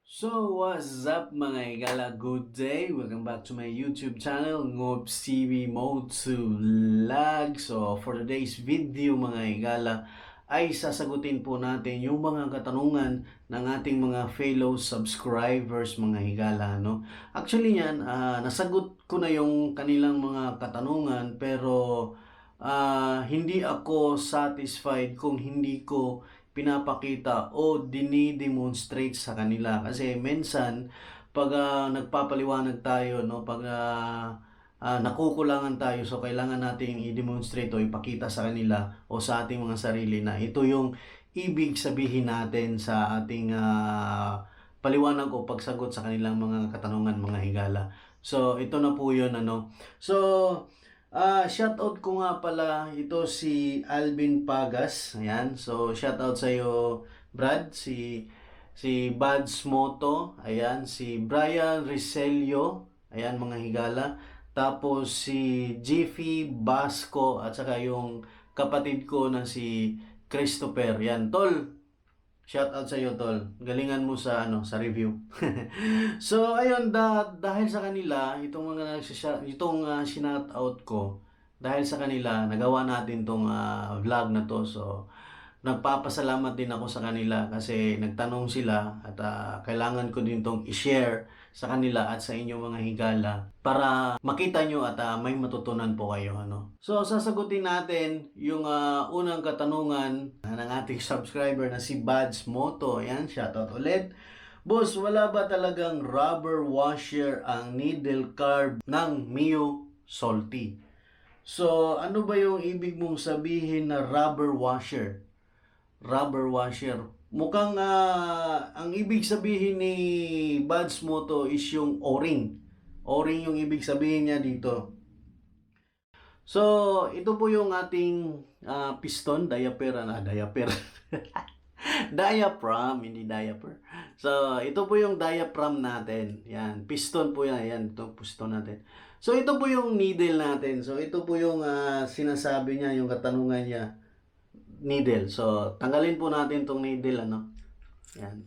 So, what's up mga higala? Good day! Welcome back to my YouTube channel, Ngobs TV Mode to Lag. So, for today's video mga higala, ay sasagutin po natin yung mga katanungan ng ating mga fellow subscribers mga higala. No? Actually yan, nasagot ko na yung kanilang mga katanungan pero hindi ako satisfied kung hindi ko pinapakita o dinidemonstrate sa kanila kasi minsan pag nagpapaliwanag tayo no pag nakukulangan tayo so kailangan nating i-demonstrate o ipakita sa kanila o sa ating mga sarili na ito yung ibig sabihin natin sa ating paliwanag o pagsagot sa kanilang mga katanungan mga higala. So ito na po yun ano. So shoutout ko nga pala ito si Alvin Pagas. Ayan. So shoutout sa iyo Brad, si Bads Moto, ayan, si Brian Riselio, ayan mga higala. Tapos si Jiffy Basco at saka yung kapatid ko na si Christopher. Yan, tol. Shout out sa iyo, tol. Galingan mo sa sa review. So, ayun dahil sa kanila, itong mga shout out ko, dahil sa kanila, nagawa natin tong vlog na to. So, nagpapasalamat din ako sa kanila kasi nagtanong sila at kailangan ko din tong i-share sa kanila at sa inyong mga higala para makita nyo at may matutunan po kayo. Ano? So, sasagutin natin yung unang katanungan ng ating subscriber na si Bads Moto. Ayan, shoutout ulit. Boss, wala ba talagang rubber washer ang needle carb ng Mio Salty? So, ano ba yung ibig mong sabihin na rubber washer? Rubber washer. Mukhang ang ibig sabihin ni Buds Moto is yung O-ring. O-ring yung ibig sabihin niya dito. So, ito po yung ating piston, diaper. Diaphragm, hindi diaper. So, ito po yung diaphragm natin. Yan, piston po yan. Yan, ito piston natin. So, ito po yung needle natin. So, ito po yung sinasabi niya, yung katanungan niya needle. So, tanggalin po natin tong needle, ano. Yan.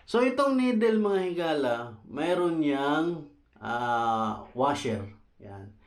So, itong needle, mga higala, mayroon niyang washer. Yan.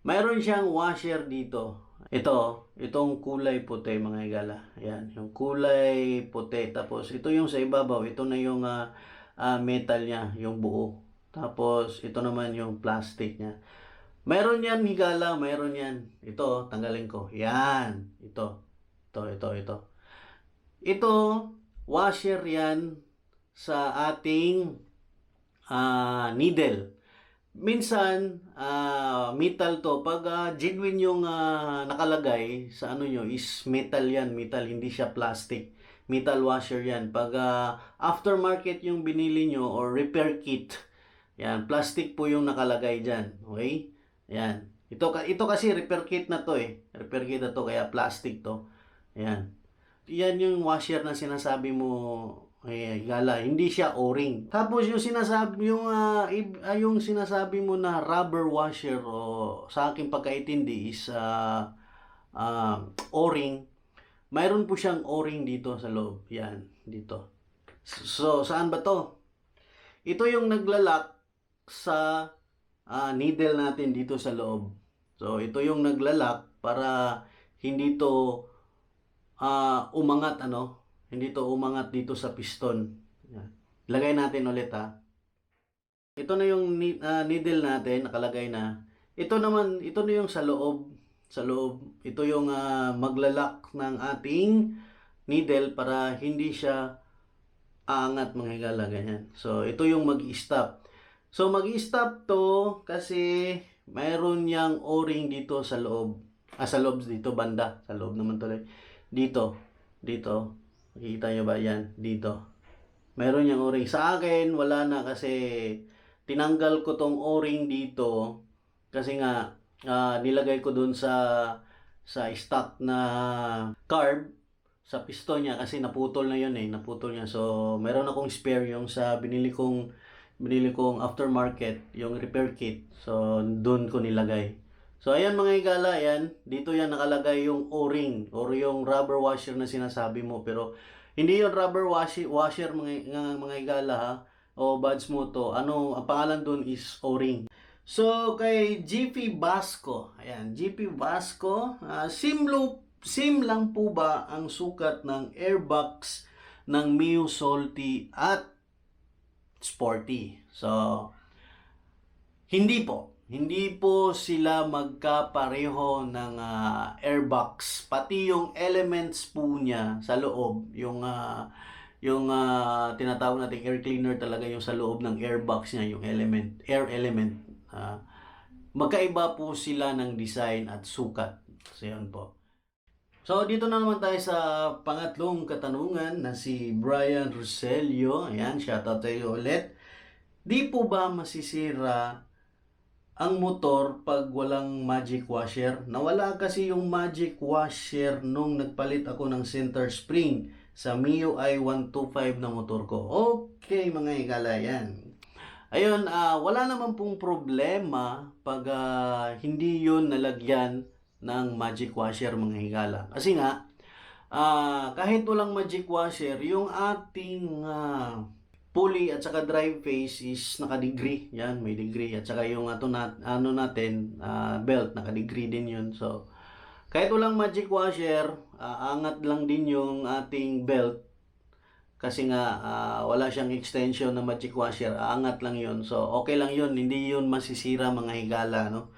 Mayroon siyang washer dito. Itong kulay puti, mga higala. Yan. Yung kulay puti. Tapos, ito yung sa ibabaw. Ito na yung metal niya, yung buo. Tapos, ito naman yung plastic niya. Mayroon yan, higala. Mayroon yan. Ito, tanggalin ko. Yan. Ito. Ito, washer yan sa ating needle. Minsan, metal to. Pag genuine yung nakalagay sa ano nyo, is metal yan. Metal, hindi siya plastic. Metal washer yan. Pag aftermarket yung binili nyo or repair kit, yan, plastic po yung nakalagay dyan. Okay? Yan. Ito kasi repair kit na to eh. Repair kit na to, kaya plastic to. Ayan. Yan yung washer na sinasabi mo, higala. Hindi siya O-ring. Tapos yung sinasabi yung sinasabi mo na rubber washer o sa aking pagkaintindi is O-ring. Mayroon po siyang O-ring dito sa loob. Yan, dito. So, saan ba to? Ito yung naglalak sa needle natin dito sa loob. So, ito yung naglalak para hindi to umangat hindi to umangat dito sa piston. Yan. Ilagay natin ulit Ito na yung needle natin, nakalagay na. Ito na yung sa loob. Sa loob, ito yung maglalak ng ating needle para hindi siya aangat mga higala, ganyan. So, ito yung mag-stop. So, mag-stop to kasi mayroon niyang O-ring dito sa loob. Sa loob dito, banda. Sa loob naman tuloy. Dito. Nakikita nyo ba yan? Dito. Meron niyang O-ring. Sa akin, wala na kasi tinanggal ko tong O-ring dito kasi nga nilagay ko dun sa stock na carb sa piston niya kasi naputol na yun naputol niya. So, meron akong spare yung sa binili kong aftermarket, yung repair kit. So, dun ko nilagay. So, ayan mga higala, ayan. Dito yan nakalagay yung O-ring or yung rubber washer na sinasabi mo. Pero, Hindi yon rubber washer mga higala ha, o buds mo to. Ano, ang pangalan doon is O-ring. So, kay GP Vasco, ayan, GP Vasco, sim lang po ba ang sukat ng airbox ng Mio Salty at Sporty? So, hindi po. Hindi po sila magkapareho ng airbox. Pati yung elements po niya sa loob, yung tinatawag nating air cleaner talaga yung sa loob ng airbox niya, yung air element. Magkaiba po sila ng design at sukat. So, yan po. So, dito na naman tayo sa pangatlong katanungan na si Brian Roselio. Ayan, shoutout tayo ulit. Di po ba masisira ang motor pag walang magic washer? Nawala kasi yung magic washer nung nagpalit ako ng center spring sa Mio i125 na motor ko. Okay mga higala, yan. Ayun, wala naman pong problema pag hindi yun nalagyan ng magic washer mga higala. Kasi nga, kahit walang magic washer, yung ating pulley at saka drive face is naka-degree. Yan, may degree. At saka yung belt, naka-degree din yun. So, kahit walang magic washer, angat lang din yung ating belt. Kasi nga, wala siyang extension na magic washer. Angat lang yun. So, okay lang yun. Hindi yun masisira mga higala, no?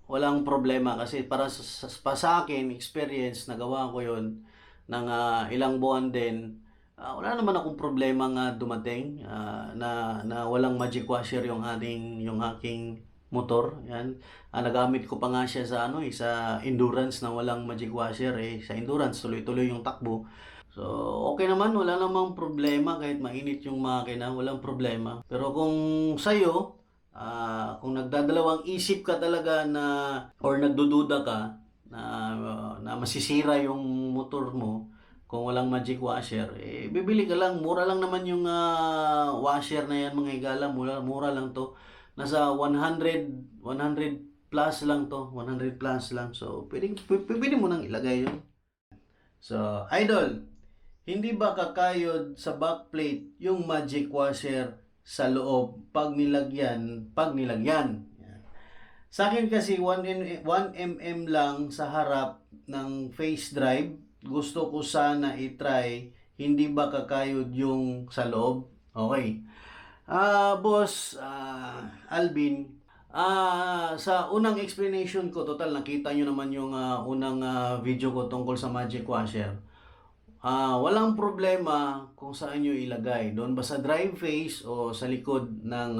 Walang problema. Kasi para sa akin, experience, nagawa ko yun ng ilang buwan din. Wala naman akong problema nga dumating na walang magic washer yung aking motor. Yan. Nagamit ko pa nga siya sa sa endurance na walang magic washer sa endurance tuloy-tuloy yung takbo. So, okay naman, wala namang problema kahit mainit yung makina, walang problema. Pero kung sa'yo, kung nagdadalawang isip ka talaga or nagdududa ka na masisira yung motor mo, kung walang magic washer, bibili ka lang. Mura lang naman yung washer na yan mga higala. Mura lang to. Nasa 100 plus lang to. 100 plus lang. So, pwede mo nang ilagay yun. So, idol, hindi ba kakayod sa backplate yung magic washer sa loob pag nilagyan? Yan. Sa akin kasi 1 mm lang sa harap ng face drive. Gusto ko sana i-try, hindi ba kakayod yung sa loob? Okay. Boss Alvin, sa unang explanation ko, total nakita nyo naman yung unang video ko tungkol sa magic washer. Walang problema kung saan nyo ilagay. Doon ba sa drive face o sa likod ng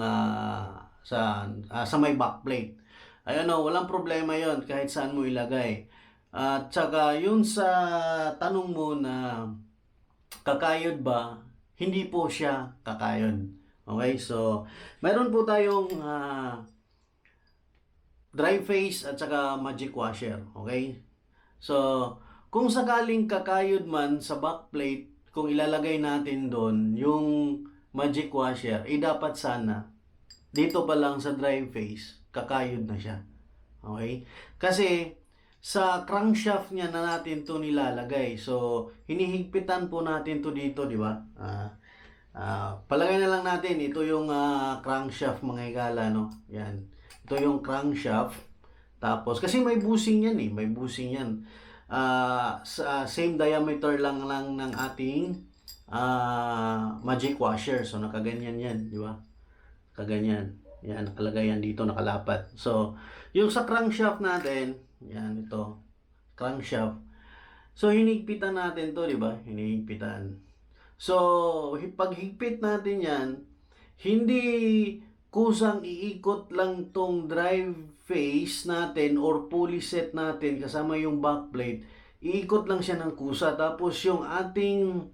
sa may backplate. Ayun, walang problema yon kahit saan mo ilagay. At saka yun sa tanong mo na kakayod ba, hindi po siya kakayod. Okay, so meron po tayong drive face at saka magic washer. Okay, so kung sakaling kakayod man sa backplate, kung ilalagay natin doon yung magic washer, dapat sana dito pa lang sa drive face, kakayod na siya. Okay, kasi sa crankshaft niya na natin to nilalagay. So, hinihigpitan po natin to dito, di ba? Palagay na lang natin, ito yung crankshaft mga higala, no? Yan. Ito yung crankshaft. Tapos, kasi may busing yan may busing yan. Same diameter lang ng ating magic washer. So, nakaganyan yan, di ba? Kaganyan. Yan, nakalagay yan dito, nakalapat. So, yung sa crankshaft natin, yan, ito. Crankshaft. So, hinigpitan natin to, di ba? Hinihigpitan. So, pag higpit natin yan, hindi kusang iikot lang tong drive face natin or pulley set natin kasama yung backplate. Iikot lang siya ng kusa. Tapos, yung ating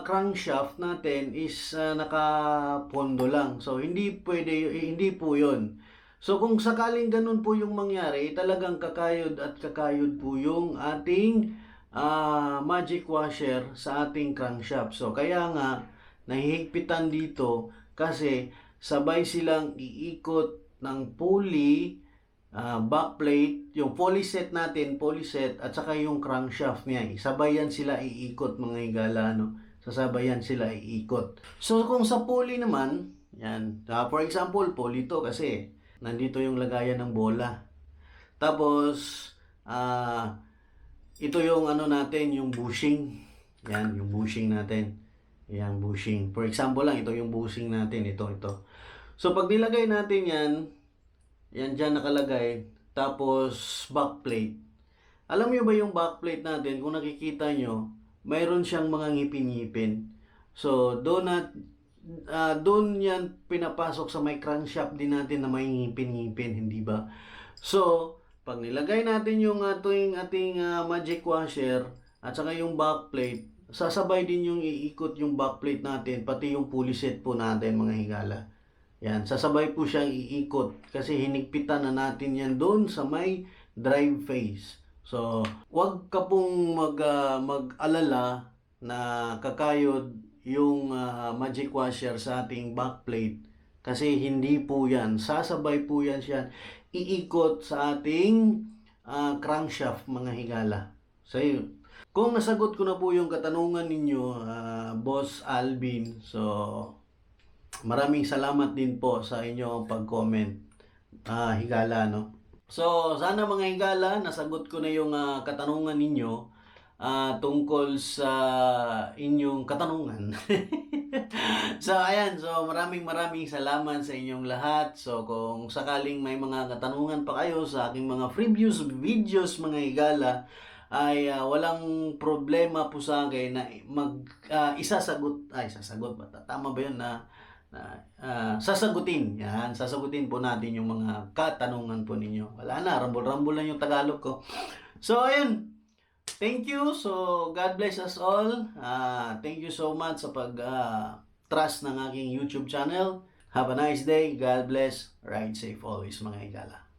crankshaft natin is nakapondo lang. So, hindi po yun. So, kung sakaling ganun po yung mangyari, talagang kakayod at kakayod po yung ating magic washer sa ating crankshaft. So, kaya nga, nahihigpitan dito kasi sabay silang iikot ng pulley backplate, yung pulley set natin, pulley set, at saka yung crankshaft niya. Sabayan sila iikot mga higala, no? Sasabayan sila iikot. So, kung sa pulley naman, yan. For example, pulley to kasi nandito yung lagayan ng bola. Tapos, ito yung ano natin, yung bushing. Yan, yung bushing natin. Yan, bushing. For example lang, ito yung bushing natin. Ito. So, pag nilagay natin yan, yan dyan nakalagay. Tapos, backplate. Alam mo ba yung backplate natin, kung nakikita nyo, mayroon siyang mga ngipin-ngipin. So, doon yan pinapasok sa may crankshaft din natin na may ngipin-ngipin, hindi ba? So, pag nilagay natin yung ating magic washer at saka yung backplate, sasabay din yung iikot yung backplate natin, pati yung pulley set po natin mga higala. Yan, sasabay po siyang iikot kasi hinigpitan na natin yan doon sa may drive phase. So, wag ka pong mag-alala na kakayod yung magic washer sa ating backplate kasi hindi po yan. Sasabay po yan siya iikot sa ating crankshaft mga higala. So, yun. Kung nasagot ko na po yung katanungan ninyo, Boss Alvin, so maraming salamat din po sa inyong pag-comment, higala, no? So, sana mga higala, nasagot ko na yung katanungan ninyo tungkol sa inyong katanungan. So, ayan. So, maraming salamat sa inyong lahat. So, kung sakaling may mga katanungan pa kayo sa aking mga previous videos, mga higala, ay walang problema po sa akin na isasagot ba? Tama ba yun na sasagutin. Yan, sasagutin po natin yung mga katanungan po ninyo. Wala na, rambol-rambol lang yung Tagalog ko. So, ayun. Thank you. So, God bless us all. Thank you so much sa pag-trust ng aking YouTube channel. Have a nice day. God bless. Ride safe always, mga higala.